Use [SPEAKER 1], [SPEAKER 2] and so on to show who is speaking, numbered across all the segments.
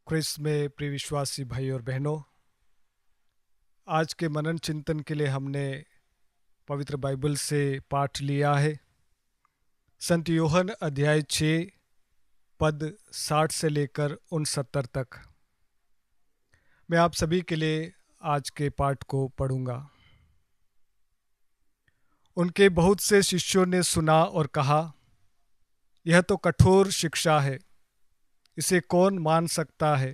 [SPEAKER 1] Chris में प्रिय विश्वासी भाई और बहनों, आज के मनन चिंतन के लिए हमने पवित्र बाइबल से पाठ लिया है। संत यूहन्ना अध्याय 6 पद 60 से लेकर 69 तक। मैं आप सभी के लिए आज के पाठ को पढ़ूंगा। उनके बहुत से शिष्यों ने सुना और कहा, यह तो कठोर शिक्षा है, इसे कौन मान सकता है।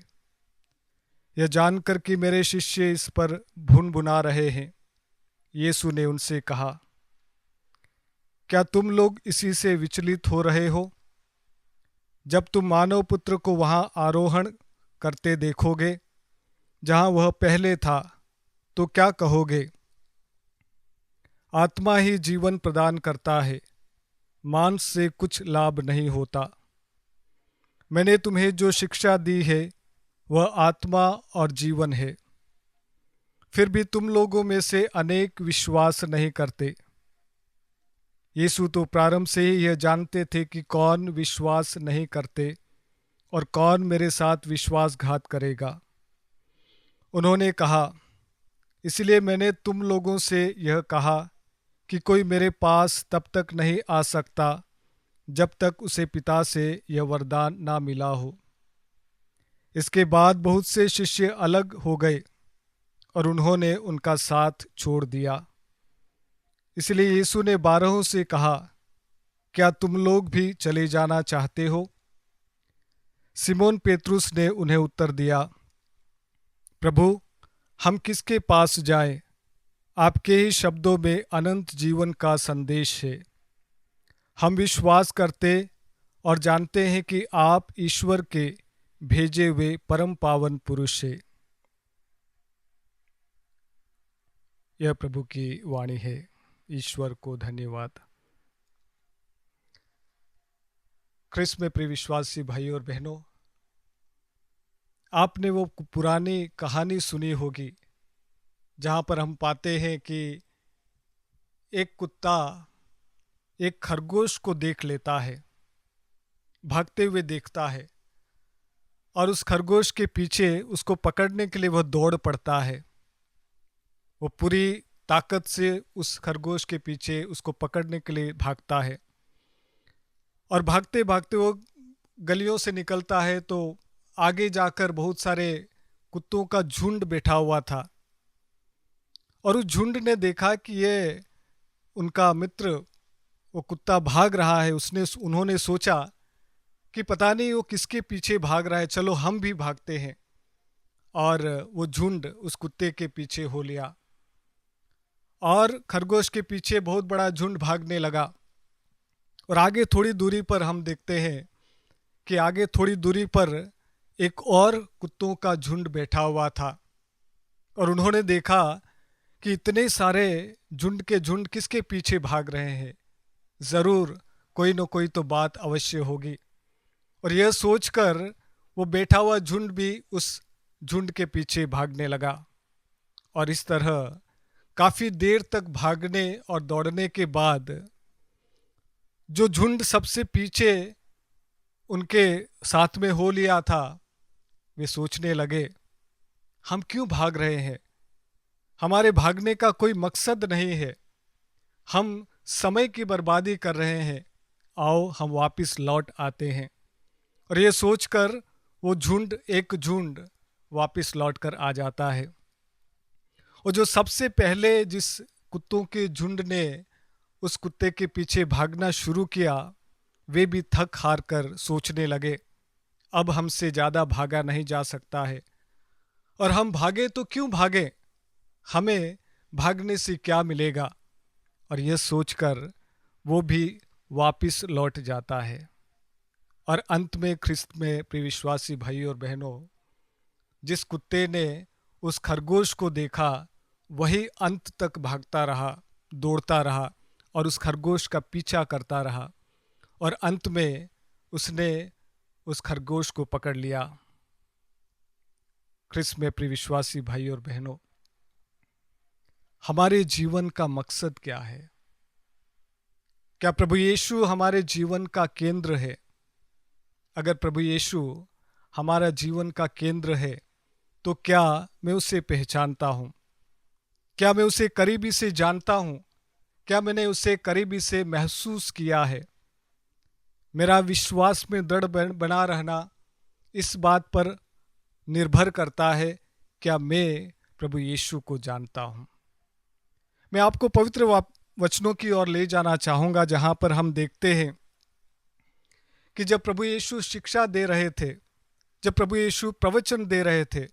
[SPEAKER 1] यह जानकर कि मेरे शिष्य इस पर भुनभुना रहे हैं, यीशु ने उनसे कहा, क्या तुम लोग इसी से विचलित हो रहे हो? जब तुम मानव पुत्र को वहां आरोहण करते देखोगे जहां वह पहले था, तो क्या कहोगे? आत्मा ही जीवन प्रदान करता है, मांस से कुछ लाभ नहीं होता। मैंने तुम्हें जो शिक्षा दी है वह आत्मा और जीवन है। फिर भी तुम लोगों में से अनेक विश्वास नहीं करते। यीशु तो प्रारंभ से ही यह जानते थे कि कौन विश्वास नहीं करते और कौन मेरे साथ विश्वासघात करेगा। उन्होंने कहा, इसलिए मैंने तुम लोगों से यह कहा कि कोई मेरे पास तब तक नहीं आ सकता जब तक उसे पिता से यह वरदान ना मिला हो। इसके बाद बहुत से शिष्य अलग हो गए और उन्होंने उनका साथ छोड़ दिया। इसलिए यीशु ने 12 से कहा, क्या तुम लोग भी चले जाना चाहते हो? सिमोन पेतरुस ने उन्हें उत्तर दिया, प्रभु, हम किसके पास जाएं? आपके ही शब्दों में अनंत जीवन का संदेश है। हम विश्वास करते और जानते हैं कि आप ईश्वर के भेजे हुए परम पावन पुरुष है। यह प्रभु की वाणी है। ईश्वर को धन्यवाद। क्रिस्त में प्रिय विश्वासी भाई और बहनों, आपने वो पुरानी कहानी सुनी होगी जहाँ पर हम पाते हैं कि एक कुत्ता एक खरगोश को देख लेता है, भागते हुए देखता है और उस खरगोश के पीछे उसको पकड़ने के लिए वह दौड़ पड़ता है। वो पूरी ताकत से उस खरगोश के पीछे उसको पकड़ने के लिए भागता है और भागते भागते वो गलियों से निकलता है तो आगे जाकर बहुत सारे कुत्तों का झुंड बैठा हुआ था और उस झुंड ने देखा कि ये उनका मित्र वो कुत्ता भाग रहा है। उन्होंने सोचा कि पता नहीं वो किसके पीछे भाग रहा है, चलो हम भी भागते हैं। और वो झुंड उस कुत्ते के पीछे हो लिया और खरगोश के पीछे बहुत बड़ा झुंड भागने लगा। और आगे थोड़ी दूरी पर हम देखते हैं कि आगे थोड़ी दूरी पर एक और कुत्तों का झुंड बैठा हुआ था और उन्होंने देखा कि इतने सारे झुंड के झुंड किसके पीछे भाग रहे हैं, ज़रूर कोई न कोई तो बात अवश्य होगी। और यह सोचकर वो बैठा हुआ झुंड भी उस झुंड के पीछे भागने लगा और इस तरह काफ़ी देर तक भागने और दौड़ने के बाद जो झुंड सबसे पीछे उनके साथ में हो लिया था, वे सोचने लगे, हम क्यों भाग रहे हैं? हमारे भागने का कोई मकसद नहीं है, हम समय की बर्बादी कर रहे हैं, आओ हम वापस लौट आते हैं। और ये सोचकर वो एक झुंड वापस लौट कर आ जाता है। और जो सबसे पहले जिस कुत्तों के झुंड ने उस कुत्ते के पीछे भागना शुरू किया, वे भी थक हार कर सोचने लगे, अब हमसे ज़्यादा भागा नहीं जा सकता है और हम भागे तो क्यों भागे, हमें भागने से क्या मिलेगा। और यह सोचकर वो भी वापस लौट जाता है। और अंत में ख्रिस्त में प्रिय विश्वासी भाई और बहनों, जिस कुत्ते ने उस खरगोश को देखा वही अंत तक भागता रहा, दौड़ता रहा और उस खरगोश का पीछा करता रहा और अंत में उसने उस खरगोश को पकड़ लिया। ख्रिस्त में प्रिय विश्वासी भाई और बहनों, हमारे जीवन का मकसद क्या है? क्या प्रभु यीशु हमारे जीवन का केंद्र है? अगर प्रभु यीशु हमारा जीवन का केंद्र है, तो क्या मैं उसे पहचानता हूँ? क्या मैं उसे करीबी से जानता हूँ? क्या मैंने उसे करीबी से महसूस किया है? मेरा विश्वास में दृढ़ बना रहना इस बात पर निर्भर करता है, क्या मैं प्रभु यीशु को जानता हूँ। मैं आपको पवित्र वचनों की ओर ले जाना चाहूँगा, जहाँ पर हम देखते हैं कि जब प्रभु यीशु शिक्षा दे रहे थे, जब प्रभु यीशु प्रवचन दे रहे थे,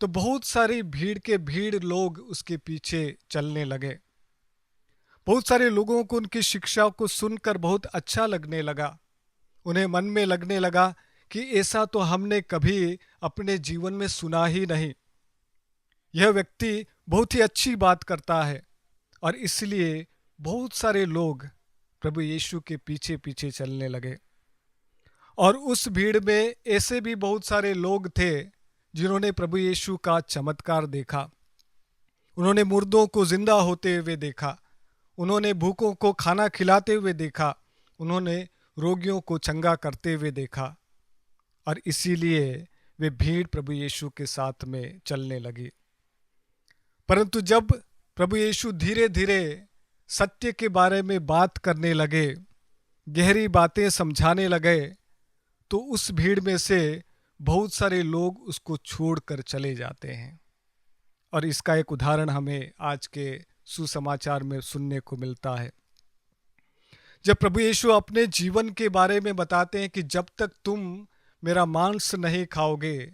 [SPEAKER 1] तो बहुत सारी भीड़ लोग उसके पीछे चलने लगे। बहुत सारे लोगों को उनकी शिक्षा को सुनकर बहुत अच्छा लगने लगा। उन्हें मन में लगने लगा कि ऐसा तो हमने कभी अपने जीवन में सुना ही नहीं। यह व्यक्ति बहुत ही अच्छी बात करता है, और इसलिए बहुत सारे लोग प्रभु यीशु के पीछे पीछे चलने लगे। और उस भीड़ में ऐसे भी बहुत सारे लोग थे जिन्होंने प्रभु यीशु का चमत्कार देखा। उन्होंने मुर्दों को जिंदा होते हुए देखा, उन्होंने भूखों को खाना खिलाते हुए देखा, उन्होंने रोगियों को चंगा करते हुए देखा, और इसीलिए वे भीड़ प्रभु यीशु के साथ में चलने लगी। परंतु जब प्रभु यीशु धीरे धीरे सत्य के बारे में बात करने लगे, गहरी बातें समझाने लगे, तो उस भीड़ में से बहुत सारे लोग उसको छोड़कर चले जाते हैं। और इसका एक उदाहरण हमें आज के सुसमाचार में सुनने को मिलता है। जब प्रभु यीशु अपने जीवन के बारे में बताते हैं कि जब तक तुम मेरा मांस नहीं खाओगे,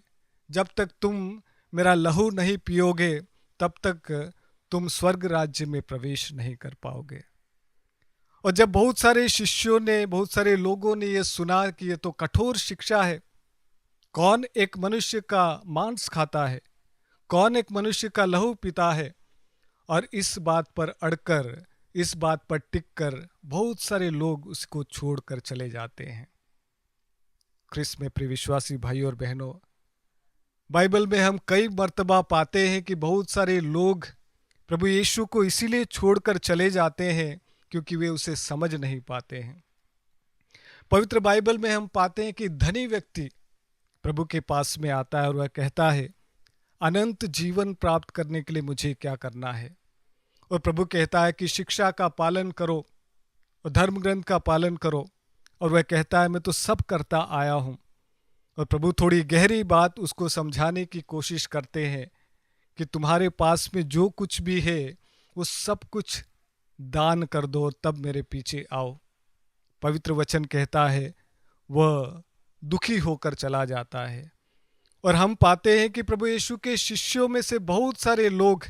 [SPEAKER 1] जब तक तुम मेरा लहू नहीं पियोगे, तब तक तुम स्वर्ग राज्य में प्रवेश नहीं कर पाओगे। और जब बहुत सारे शिष्यों ने, बहुत सारे लोगों ने ये सुना कि ये तो कठोर शिक्षा है, कौन एक मनुष्य का मांस खाता है, कौन एक मनुष्य का लहू पीता है, और इस बात पर अड़कर, इस बात पर टिककर बहुत सारे लोग उसको छोड़कर चले जाते हैं। ख्रिस्त में प्रिय विश्वासी भाई और बहनों, बाइबल में हम कई मर्तबा पाते हैं कि बहुत सारे लोग प्रभु यीशु को इसीलिए छोड़कर चले जाते हैं क्योंकि वे उसे समझ नहीं पाते हैं। पवित्र बाइबल में हम पाते हैं कि धनी व्यक्ति प्रभु के पास में आता है और वह कहता है, अनंत जीवन प्राप्त करने के लिए मुझे क्या करना है? और प्रभु कहता है कि शिक्षा का पालन करो और धर्म ग्रंथ का पालन करो। और वह कहता है, मैं तो सब करता आया हूँ। और प्रभु थोड़ी गहरी बात उसको समझाने की कोशिश करते हैं कि तुम्हारे पास में जो कुछ भी है वो सब कुछ दान कर दो, तब मेरे पीछे आओ। पवित्र वचन कहता है वह दुखी होकर चला जाता है। और हम पाते हैं कि प्रभु यीशु के शिष्यों में से बहुत सारे लोग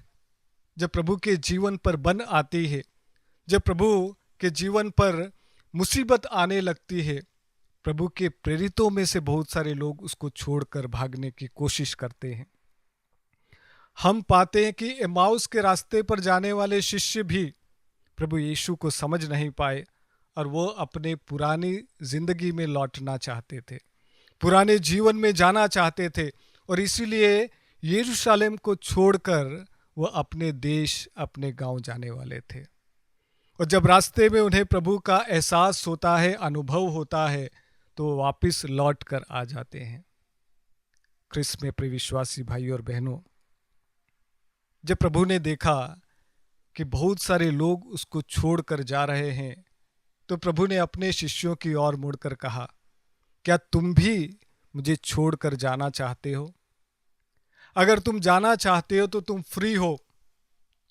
[SPEAKER 1] जब प्रभु के जीवन पर बन आती है, जब प्रभु के जीवन पर मुसीबत आने लगती है, प्रभु के प्रेरितों में से बहुत सारे लोग उसको छोड़कर भागने की कोशिश करते हैं। हम पाते हैं कि एमाउस के रास्ते पर जाने वाले शिष्य भी प्रभु यीशु को समझ नहीं पाए और वो अपने पुरानी जिंदगी में लौटना चाहते थे, पुराने जीवन में जाना चाहते थे, और इसीलिए यरूशलेम को छोड़कर वो अपने देश, अपने गांव जाने वाले थे। और जब रास्ते में उन्हें प्रभु का एहसास होता है, अनुभव होता है, तो वो वापस लौट कर आ जाते हैं। ख्रिस्त में प्रिय विश्वासी भाई और बहनों, जब प्रभु ने देखा कि बहुत सारे लोग उसको छोड़कर जा रहे हैं, तो प्रभु ने अपने शिष्यों की ओर मुड़कर कहा, क्या तुम भी मुझे छोड़कर जाना चाहते हो? अगर तुम जाना चाहते हो तो तुम फ्री हो,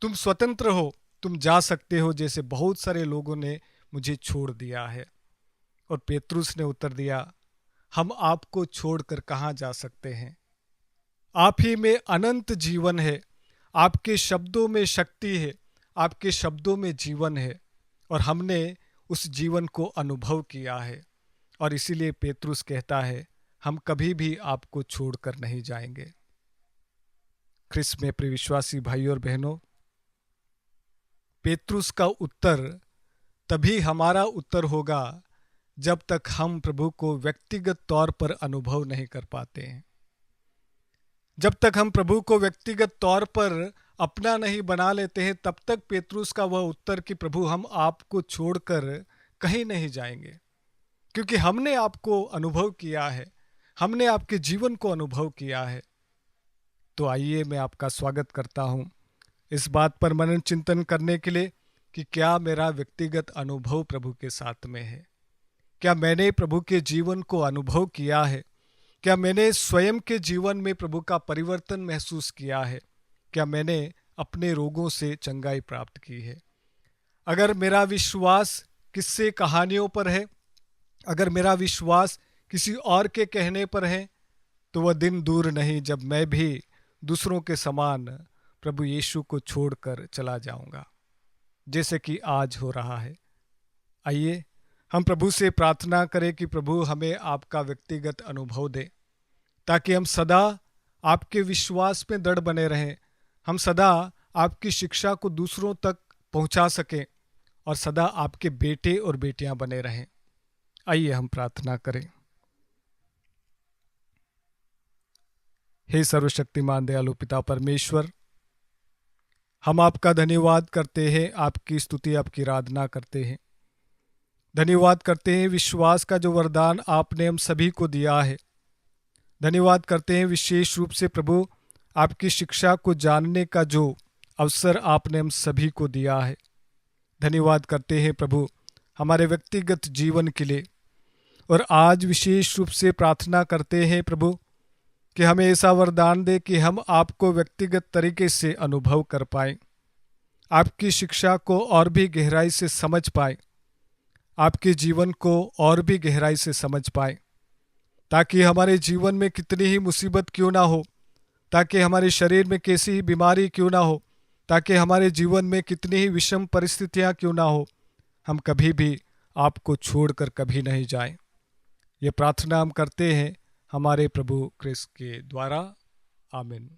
[SPEAKER 1] तुम स्वतंत्र हो, तुम जा सकते हो, जैसे बहुत सारे लोगों ने मुझे छोड़ दिया है। और पेतरुस ने उत्तर दिया, हम आपको छोड़कर कहाँ जा सकते हैं? आप ही में अनंत जीवन है, आपके शब्दों में शक्ति है, आपके शब्दों में जीवन है, और हमने उस जीवन को अनुभव किया है। और इसीलिए पेतरुस कहता है, हम कभी भी आपको छोड़कर नहीं जाएंगे। ख्रिस्त में प्रिय विश्वासी भाई और बहनों, पेतरुस का उत्तर तभी हमारा उत्तर होगा जब तक हम प्रभु को व्यक्तिगत तौर पर अनुभव नहीं कर पाते हैं। जब तक हम प्रभु को व्यक्तिगत तौर पर अपना नहीं बना लेते हैं, तब तक पेतरुस का वह उत्तर कि प्रभु हम आपको छोड़कर कहीं नहीं जाएंगे, क्योंकि हमने आपको अनुभव किया है, हमने आपके जीवन को अनुभव किया है। तो आइए मैं आपका स्वागत करता हूँ इस बात पर मनन चिंतन करने के लिए कि क्या मेरा व्यक्तिगत अनुभव प्रभु के साथ में है। क्या मैंने प्रभु के जीवन को अनुभव किया है? क्या मैंने स्वयं के जीवन में प्रभु का परिवर्तन महसूस किया है? क्या मैंने अपने रोगों से चंगाई प्राप्त की है? अगर मेरा विश्वास किस्से कहानियों पर है, अगर मेरा विश्वास किसी और के कहने पर है, तो वह दिन दूर नहीं जब मैं भी दूसरों के समान प्रभु यीशु को छोड़कर चला जाऊंगा, जैसे कि आज हो रहा है। आइए हम प्रभु से प्रार्थना करें कि प्रभु हमें आपका व्यक्तिगत अनुभव दे, ताकि हम सदा आपके विश्वास में दृढ़ बने रहें, हम सदा आपकी शिक्षा को दूसरों तक पहुंचा सकें और सदा आपके बेटे और बेटियां बने रहें। आइए हम प्रार्थना करें। हे सर्वशक्तिमान दयालु पिता परमेश्वर, हम आपका धन्यवाद करते हैं, आपकी स्तुति आपकी आराधना करते हैं। धन्यवाद करते हैं विश्वास का जो वरदान आपने हम सभी को दिया है। धन्यवाद करते हैं विशेष रूप से प्रभु आपकी शिक्षा को जानने का जो अवसर आपने हम सभी को दिया है। धन्यवाद करते हैं प्रभु हमारे व्यक्तिगत जीवन के लिए, और आज विशेष रूप से प्रार्थना करते हैं प्रभु कि हमें ऐसा वरदान दे कि हम आपको व्यक्तिगत तरीके से अनुभव कर पाएं, आपकी शिक्षा को और भी गहराई से समझ पाएं, आपके जीवन को और भी गहराई से समझ पाएं, ताकि हमारे जीवन में कितनी ही मुसीबत क्यों ना हो, ताकि हमारे शरीर में कैसी ही बीमारी क्यों ना हो, ताकि हमारे जीवन में कितनी ही विषम परिस्थितियां क्यों ना हो, हम कभी भी आपको छोड़कर कभी नहीं जाएं। ये प्रार्थना हम करते हैं हमारे प्रभु क्रिस्त के द्वारा। आमीन।